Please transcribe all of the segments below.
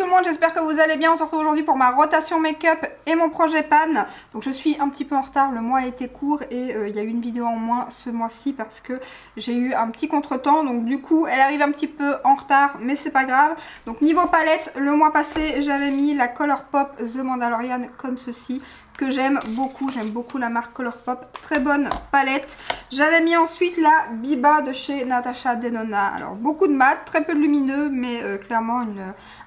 tout le monde, j'espère que vous allez bien. On se retrouve aujourd'hui pour ma rotation make-up et mon projet pan. Donc je suis un petit peu en retard, le mois a été court et il y a eu une vidéo en moins ce mois-ci parce que j'ai eu un petit contretemps. Donc du coup elle arrive un petit peu en retard mais c'est pas grave. Donc niveau palette, le mois passé j'avais mis la Colourpop The Mandalorian comme ceci, que j'aime beaucoup la marque Colourpop, très bonne palette. J'avais mis ensuite la Biba de chez Natasha Denona, alors beaucoup de mat, très peu de lumineux, mais clairement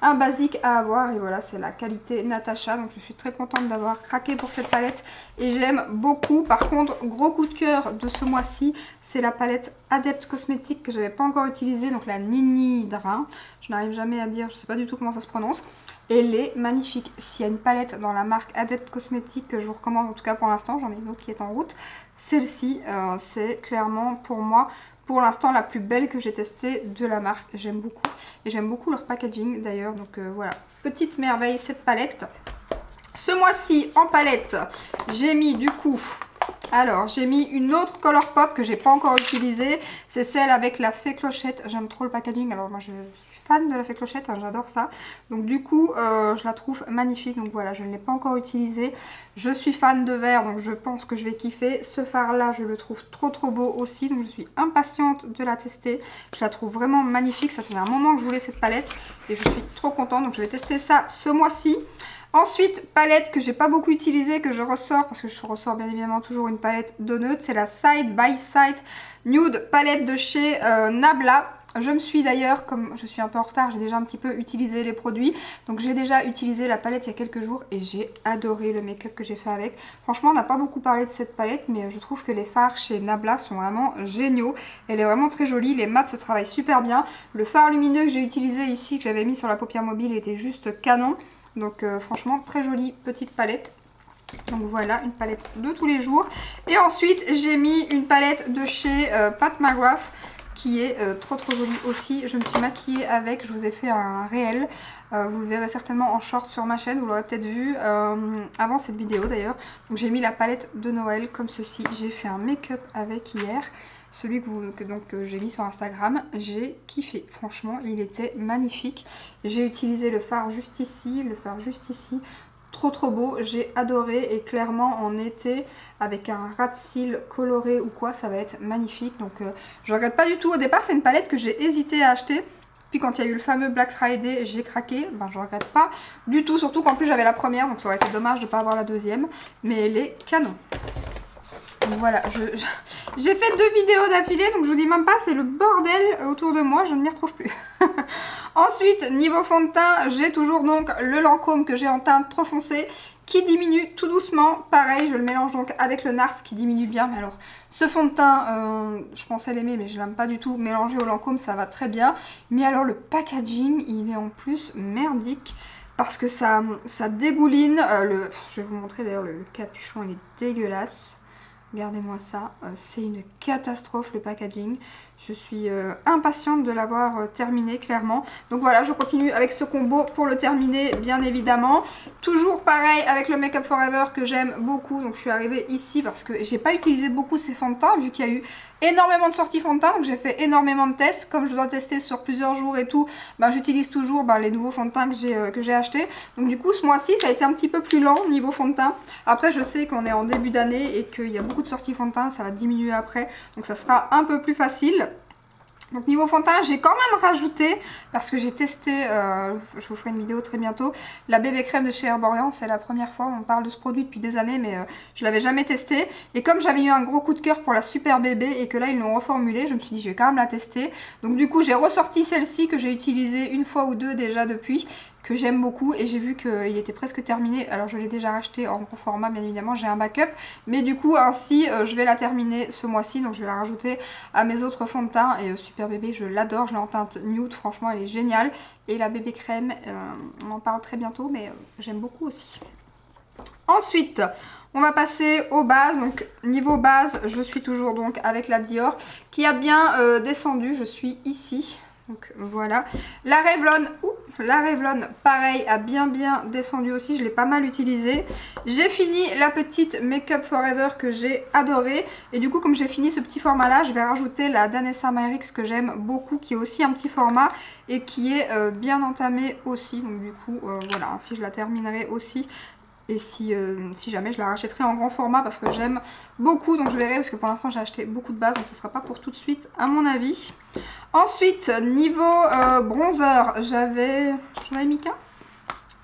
un basique à avoir, et voilà, c'est la qualité Natasha, donc je suis très contente d'avoir craqué pour cette palette, et j'aime beaucoup. Par contre, gros coup de cœur de ce mois-ci, c'est la palette Adept Cosmetics que je n'avais pas encore utilisée, donc la Nini Drain, je n'arrive jamais à dire, je sais pas du tout comment ça se prononce. Elle est magnifique. S'il y a une palette dans la marque Adept Cosmetics que je vous recommande, en tout cas pour l'instant, j'en ai une autre qui est en route. Celle-ci, c'est clairement pour moi, pour l'instant, la plus belle que j'ai testée de la marque. J'aime beaucoup. Et j'aime beaucoup leur packaging d'ailleurs. Donc voilà, petite merveille cette palette. Ce mois-ci, en palette, j'ai mis du coup... Alors, j'ai mis une autre Colourpop que j'ai pas encore utilisée. C'est celle avec la fée clochette. J'aime trop le packaging. Alors moi, je suis fan de la fée clochette. Hein, j'adore ça. Donc du coup, je la trouve magnifique. Donc voilà, je ne l'ai pas encore utilisée. Je suis fan de vert. Donc je pense que je vais kiffer. Ce phare-là, je le trouve trop beau aussi. Donc je suis impatiente de la tester. Je la trouve vraiment magnifique. Ça fait un moment que je voulais cette palette. Et je suis trop contente. Donc je vais tester ça ce mois-ci. Ensuite, palette que j'ai pas beaucoup utilisée, que je ressors, parce que je ressors bien évidemment toujours une palette de neutre, c'est la Side by Side Nude palette de chez Nabla. Je me suis d'ailleurs, comme je suis un peu en retard, j'ai déjà un petit peu utilisé les produits. Donc j'ai déjà utilisé la palette il y a quelques jours et j'ai adoré le make-up que j'ai fait avec. Franchement, on n'a pas beaucoup parlé de cette palette, mais je trouve que les fards chez Nabla sont vraiment géniaux. Elle est vraiment très jolie, les mats se travaillent super bien. Le fard lumineux que j'ai utilisé ici, que j'avais mis sur la paupière mobile, était juste canon. Donc franchement, très jolie petite palette. Donc voilà, une palette de tous les jours. Et ensuite, j'ai mis une palette de chez Pat McGrath qui est trop jolie aussi. Je me suis maquillée avec, je vous ai fait un réel. Vous le verrez certainement en short sur ma chaîne, vous l'aurez peut-être vu avant cette vidéo d'ailleurs. Donc j'ai mis la palette de Noël comme ceci. J'ai fait un make-up avec hier. Celui que j'ai mis sur Instagram, j'ai kiffé. Franchement, il était magnifique. J'ai utilisé le fard juste ici, Trop beau, j'ai adoré et clairement en été avec un ras de cils coloré ou quoi, ça va être magnifique. Donc je regrette pas du tout. Au départ, c'est une palette que j'ai hésité à acheter. Puis quand il y a eu le fameux Black Friday, j'ai craqué. Ben, je regrette pas du tout, surtout qu'en plus j'avais la première, donc ça aurait été dommage de ne pas avoir la deuxième. Mais elle est canon. Donc voilà, j'ai fait 2 vidéos d'affilée, donc je vous dis même pas, c'est le bordel autour de moi, je ne m'y retrouve plus. Ensuite, niveau fond de teint, j'ai toujours donc le Lancôme que j'ai en teinte trop foncé, qui diminue tout doucement. Pareil, je le mélange donc avec le NARS qui diminue bien. Mais alors, ce fond de teint, je pensais l'aimer, mais je l'aime pas du tout. Mélangé au Lancôme, ça va très bien. Mais alors, le packaging, il est en plus merdique. Parce que ça dégouline. Je vais vous montrer d'ailleurs, le capuchon, il est dégueulasse. Regardez-moi ça, c'est une catastrophe le packaging. Je suis impatiente de l'avoir terminé clairement. Donc voilà, je continue avec ce combo pour le terminer bien évidemment. Toujours pareil avec le Make Up Forever que j'aime beaucoup. Donc je suis arrivée ici parce que j'ai pas utilisé beaucoup ces fonds de teint vu qu'il y a eu énormément de sorties fond de teint. Donc j'ai fait énormément de tests. Comme je dois tester sur plusieurs jours et tout, ben, j'utilise toujours les nouveaux fonds de teint que j'ai achetés. Donc du coup ce mois-ci ça a été un petit peu plus lent niveau fond de teint. Après je sais qu'on est en début d'année et qu'il y a beaucoup de sorties fond de teint, ça va diminuer après. Donc ça sera un peu plus facile. Donc niveau fond de teint, j'ai quand même rajouté, parce que j'ai testé, je vous ferai une vidéo très bientôt, la bébé crème de chez Herborian. C'est la première fois, on parle de ce produit depuis des années, mais je l'avais jamais testé. Et comme j'avais eu un gros coup de cœur pour la Super Bébé et que là ils l'ont reformulée, je me suis dit je vais quand même la tester. Donc du coup j'ai ressorti celle-ci que j'ai utilisée une fois ou deux déjà depuis, que j'aime beaucoup, et j'ai vu qu'il était presque terminé. Alors je l'ai déjà racheté en gros format bien évidemment, j'ai un backup, mais du coup ainsi je vais la terminer ce mois-ci, donc je vais la rajouter à mes autres fonds de teint. Et Super Bébé, je l'adore, je l'ai en teinte nude, franchement elle est géniale. Et la bébé crème, on en parle très bientôt, mais j'aime beaucoup aussi. Ensuite on va passer aux bases. Donc niveau base, je suis toujours donc avec la Dior qui a bien descendu. Je suis ici. Donc voilà. La Revlon, pareil, a bien descendu aussi. Je l'ai pas mal utilisé. J'ai fini la petite Make Up Forever que j'ai adorée. Et du coup, comme j'ai fini ce petit format là, je vais rajouter la Danessa Myricks que j'aime beaucoup, qui est aussi un petit format et qui est bien entamée aussi. Donc du coup, voilà, si je la terminerai aussi. Et si jamais je la rachèterai en grand format parce que j'aime beaucoup, donc je verrai parce que pour l'instant j'ai acheté beaucoup de bases, donc ce ne sera pas pour tout de suite à mon avis. Ensuite, niveau bronzer, j'en avais mis qu'un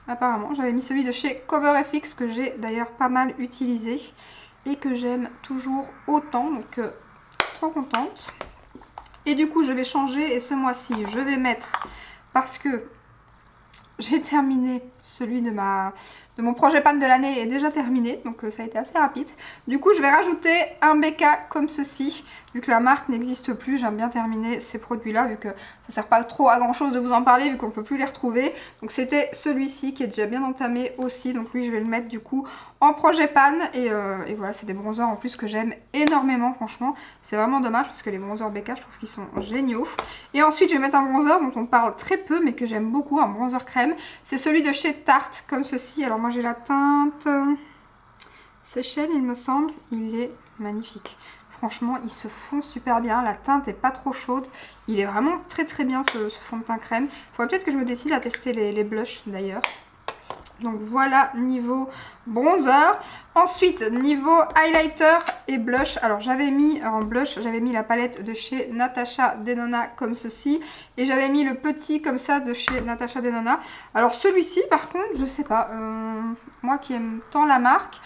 apparemment. J'avais mis celui de chez CoverFX que j'ai d'ailleurs pas mal utilisé et que j'aime toujours autant, donc trop contente. Et du coup je vais changer et ce mois-ci je vais mettre, parce que j'ai terminé celui de mon projet pan de l'année est déjà terminé, donc ça a été assez rapide. Du coup, je vais rajouter un BK comme ceci, vu que la marque n'existe plus. J'aime bien terminer ces produits-là, vu que ça ne sert pas trop à grand-chose de vous en parler, vu qu'on ne peut plus les retrouver. Donc c'était celui-ci qui est déjà bien entamé aussi, donc lui je vais le mettre du coup en projet pan. Et voilà, c'est des bronzers en plus que j'aime énormément, franchement. C'est vraiment dommage parce que les bronzers BK, je trouve qu'ils sont géniaux. Et ensuite, je vais mettre un bronzer dont on parle très peu, mais que j'aime beaucoup, un bronzer crème. C'est celui de chez Tarte, comme ceci. Alors moi j'ai la teinte Seychelles, il me semble. Il est magnifique. Franchement, il se fond super bien. La teinte est pas trop chaude. Il est vraiment très bien ce fond de teint crème. Il faudrait peut-être que je me décide à tester les blushs d'ailleurs. Donc voilà niveau bronzer. Ensuite niveau highlighter et blush. Alors j'avais mis en blush, j'avais mis la palette de chez Natasha Denona comme ceci. Et j'avais mis le petit comme ça de chez Natasha Denona. Alors celui-ci par contre, je sais pas. Moi qui aime tant la marque,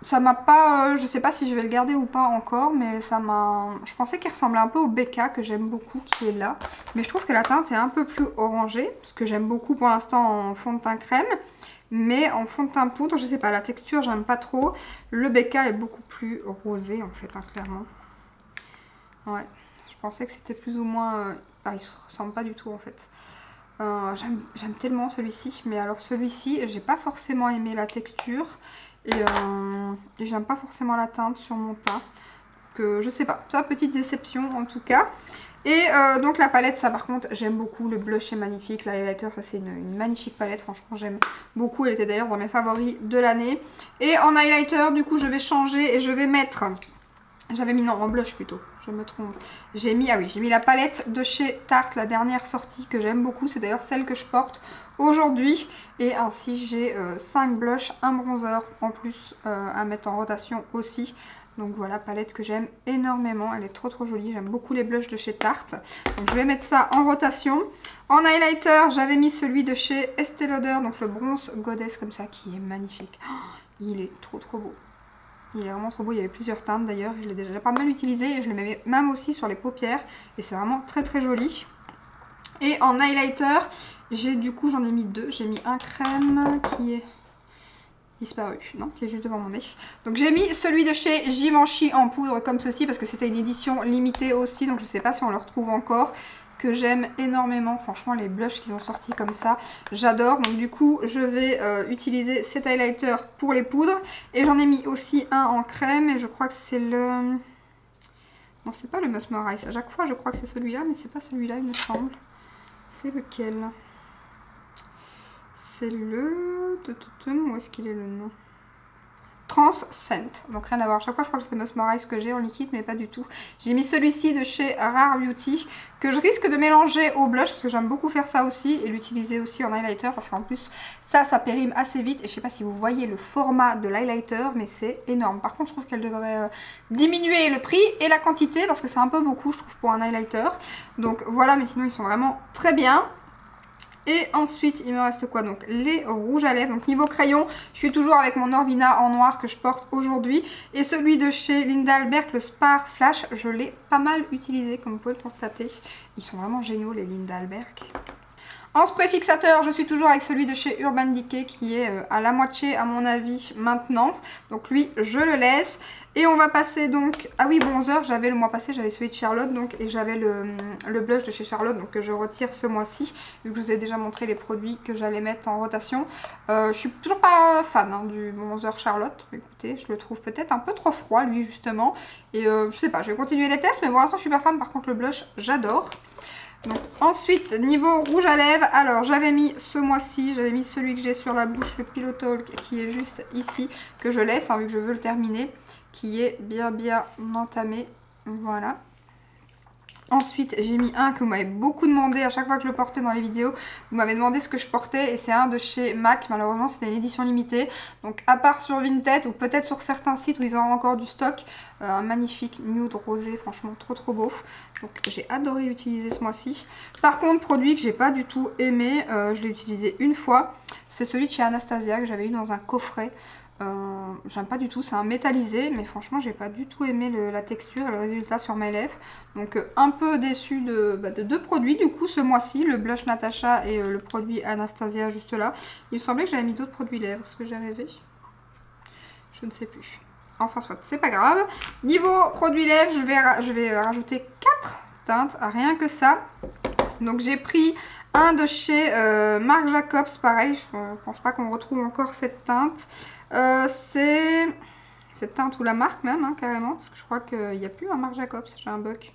ça m'a pas... je sais pas si je vais le garder ou pas encore, mais ça m'a... Je pensais qu'il ressemblait un peu au BK que j'aime beaucoup, qui est là. Mais je trouve que la teinte est un peu plus orangée, ce que j'aime beaucoup pour l'instant en fond de teint crème. Mais en fond de teint poudre, je sais pas, la texture j'aime pas trop. Le BK est beaucoup plus rosé en fait, hein, clairement. Ouais, je pensais que c'était plus ou moins... il se ressemble pas du tout en fait. J'aime tellement celui-ci, mais alors celui-ci, j'ai pas forcément aimé la texture. Et j'aime pas forcément la teinte sur mon teint. Que je sais pas, ça petite déception en tout cas. Et donc la palette, ça par contre j'aime beaucoup. Le blush est magnifique, l'highlighter ça c'est une magnifique palette. Franchement j'aime beaucoup, elle était d'ailleurs dans mes favoris de l'année. Et en highlighter du coup je vais changer et je vais mettre... J'avais mis, non, en blush plutôt, je me trompe. J'ai mis, ah oui, j'ai mis la palette de chez Tarte, la dernière sortie que j'aime beaucoup. C'est d'ailleurs celle que je porte aujourd'hui. Et ainsi, j'ai 5 blushs, un bronzer en plus à mettre en rotation aussi. Donc voilà, palette que j'aime énormément. Elle est trop jolie. J'aime beaucoup les blushs de chez Tarte. Donc je vais mettre ça en rotation. En highlighter, j'avais mis celui de chez Estée Lauder, donc le bronze Goddess comme ça, qui est magnifique. Oh, il est trop beau. Il est vraiment trop beau, il y avait plusieurs teintes d'ailleurs, je l'ai déjà pas mal utilisé et je le mets même aussi sur les paupières et c'est vraiment très joli. Et en highlighter, du coup j'en ai mis deux, j'ai mis un crème qui est disparu, non, qui est juste devant mon nez. Donc j'ai mis celui de chez Givenchy en poudre comme ceci parce que c'était une édition limitée aussi, donc je sais pas si on le retrouve encore. Que j'aime énormément, franchement les blushs qu'ils ont sortis comme ça, j'adore. Donc du coup je vais utiliser cet highlighter pour les poudres. Et j'en ai mis aussi un en crème et je crois que c'est le... Non c'est pas le Mesmerize, à chaque fois je crois que c'est celui-là, mais c'est pas celui-là il me semble. C'est lequel? C'est le... Où est-ce qu'il est le nom? Transcent, donc rien à voir. Chaque fois je crois que c'est Mesmerize que j'ai en liquide, mais pas du tout. J'ai mis celui-ci de chez Rare Beauty que je risque de mélanger au blush parce que j'aime beaucoup faire ça aussi et l'utiliser aussi en highlighter parce qu'en plus ça périme assez vite et je sais pas si vous voyez le format de l'highlighter, mais c'est énorme. Par contre je trouve qu'elle devrait diminuer le prix et la quantité parce que c'est un peu beaucoup je trouve pour un highlighter. Donc voilà, mais sinon ils sont vraiment très bien. Et ensuite, il me reste quoi? Donc les rouges à lèvres. Donc niveau crayon, je suis toujours avec mon Orvina en noir que je porte aujourd'hui. Et celui de chez Linda Albert, le Spar Flash, je l'ai pas mal utilisé comme vous pouvez le constater. Ils sont vraiment géniaux les Linda Albert. En spray fixateur, je suis toujours avec celui de chez Urban Decay qui est à la moitié à mon avis maintenant. Donc lui, je le laisse. Et on va passer donc... Ah oui, bronzer, j'avais le mois passé, j'avais celui de Charlotte donc, et j'avais le blush de chez Charlotte donc que je retire ce mois-ci. Vu que je vous ai déjà montré les produits que j'allais mettre en rotation. Je suis toujours pas fan hein, du bronzer Charlotte. Écoutez, je le trouve peut-être un peu trop froid lui justement. Et je sais pas, je vais continuer les tests mais pour l'instant je suis pas fan. Par contre le blush, j'adore. Donc ensuite, niveau rouge à lèvres, alors j'avais mis ce mois-ci, j'avais mis celui que j'ai sur la bouche, le Pillow Talk, qui est juste ici, que je laisse, hein, vu que je veux le terminer, qui est bien entamé, voilà. Ensuite, j'ai mis un que vous m'avez beaucoup demandé à chaque fois que je le portais dans les vidéos. Vous m'avez demandé ce que je portais et c'est un de chez MAC. Malheureusement, c'était une édition limitée. Donc, à part sur Vinted ou peut-être sur certains sites où ils ont encore du stock, un magnifique nude rosé, franchement trop beau. Donc, j'ai adoré l'utiliser ce mois-ci. Par contre, produit que j'ai pas du tout aimé, je l'ai utilisé une fois. C'est celui de chez Anastasia que j'avais eu dans un coffret. J'aime pas du tout, c'est un métallisé, mais franchement j'ai pas du tout aimé la texture et le résultat sur mes lèvres, donc un peu déçue de deux produits du coup ce mois-ci, le blush Natasha et le produit Anastasia juste là. Il me semblait que j'avais mis d'autres produits lèvres, est-ce que j'ai rêvé? Je ne sais plus, enfin soit, c'est pas grave. Niveau produits lèvres, je vais rajouter 4 teintes, rien que ça. Donc j'ai pris un de chez Marc Jacobs, pareil, je pense pas qu'on retrouve encore cette teinte. C'est cette teinte ou la marque même, hein, carrément, parce que je crois qu'il n'y a plus un Marc Jacobs, j'ai un bug.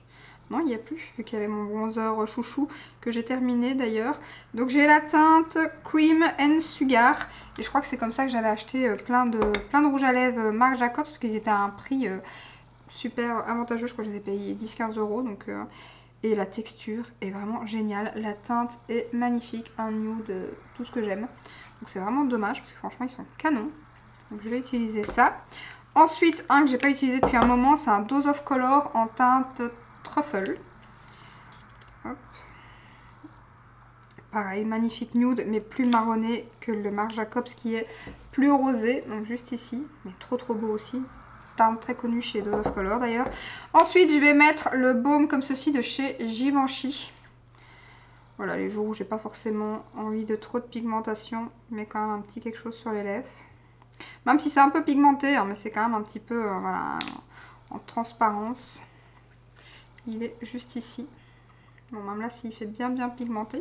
Non, il n'y a plus, vu qu'il y avait mon bronzer chouchou que j'ai terminé d'ailleurs. Donc j'ai la teinte Cream and Sugar, et je crois que c'est comme ça que j'avais acheté plein de rouges à lèvres Marc Jacobs, parce qu'ils étaient à un prix super avantageux, je crois que je les ai payés 10-15 €, donc... Et la texture est vraiment géniale. La teinte est magnifique. Un nude, tout ce que j'aime. Donc c'est vraiment dommage parce que franchement ils sont canons. Donc je vais utiliser ça. Ensuite, un que j'ai pas utilisé depuis un moment, c'est un Dose of Color en teinte Truffle. Hop. Pareil, magnifique nude, mais plus marronné que le Marc Jacobs qui est plus rosé. Donc juste ici, mais trop beau aussi. Très connu chez Dose of Color d'ailleurs. Ensuite je vais mettre le baume comme ceci de chez Givenchy. Voilà, les jours où j'ai pas forcément envie de trop de pigmentation, mais quand même un petit quelque chose sur les lèvres. Même si c'est un peu pigmenté, hein, mais c'est quand même un petit peu voilà, en transparence. Il est juste ici. Bon, même là s'il fait bien pigmenté.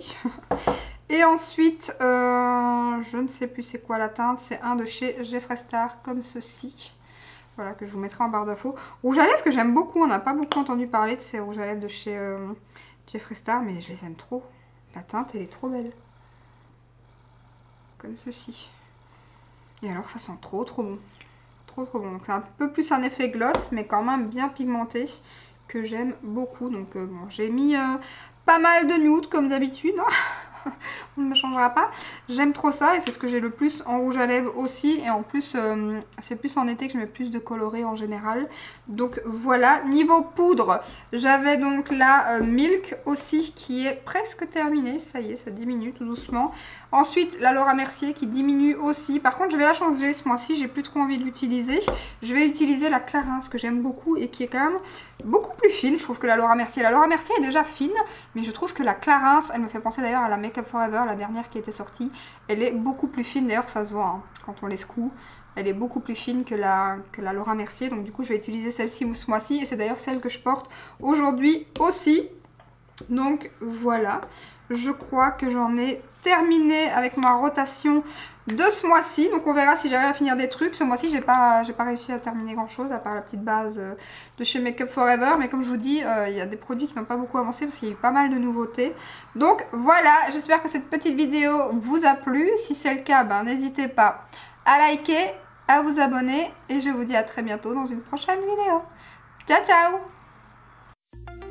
Et ensuite je ne sais plus c'est quoi la teinte, c'est un de chez Jeffree Star comme ceci. Voilà, que je vous mettrai en barre d'infos. Rouge à lèvres que j'aime beaucoup. On n'a pas beaucoup entendu parler de ces rouges à lèvres de chez Jeffree Star, mais je les aime trop. La teinte, elle est trop belle. Comme ceci. Et alors, ça sent trop bon. Trop bon. Donc, c'est un peu plus un effet gloss, mais quand même bien pigmenté, que j'aime beaucoup. Donc, bon, j'ai mis pas mal de nude, comme d'habitude. On ne me changera pas. J'aime trop ça et c'est ce que j'ai le plus en rouge à lèvres aussi. Et en plus, c'est plus en été que je mets plus de coloré en général. Donc voilà. Niveau poudre, j'avais donc la Milk aussi qui est presque terminée. Ça y est, ça diminue tout doucement. Ensuite, la Laura Mercier qui diminue aussi. Par contre, je vais la changer ce mois-ci. J'ai plus trop envie de l'utiliser. Je vais utiliser la Clarins que j'aime beaucoup et qui est quand même beaucoup plus fine. Je trouve que la Laura Mercier est déjà fine. Mais je trouve que la Clarins, elle me fait penser d'ailleurs à la Make Up Forever, la dernière qui était sortie. Elle est beaucoup plus fine. D'ailleurs, ça se voit hein, quand on les secoue. Elle est beaucoup plus fine que la Laura Mercier. Donc du coup, je vais utiliser celle-ci ce mois-ci. Et c'est d'ailleurs celle que je porte aujourd'hui aussi. Donc voilà. Je crois que j'en ai terminé avec ma rotation de ce mois-ci. Donc on verra si j'arrive à finir des trucs. Ce mois-ci, j'ai pas réussi à terminer grand-chose, à part la petite base de chez Make Up Forever. Mais comme je vous dis, il y a des produits qui n'ont pas beaucoup avancé parce qu'il y a eu pas mal de nouveautés. Donc voilà, j'espère que cette petite vidéo vous a plu. Si c'est le cas, ben, n'hésitez pas à liker, à vous abonner. Et je vous dis à très bientôt dans une prochaine vidéo. Ciao, ciao!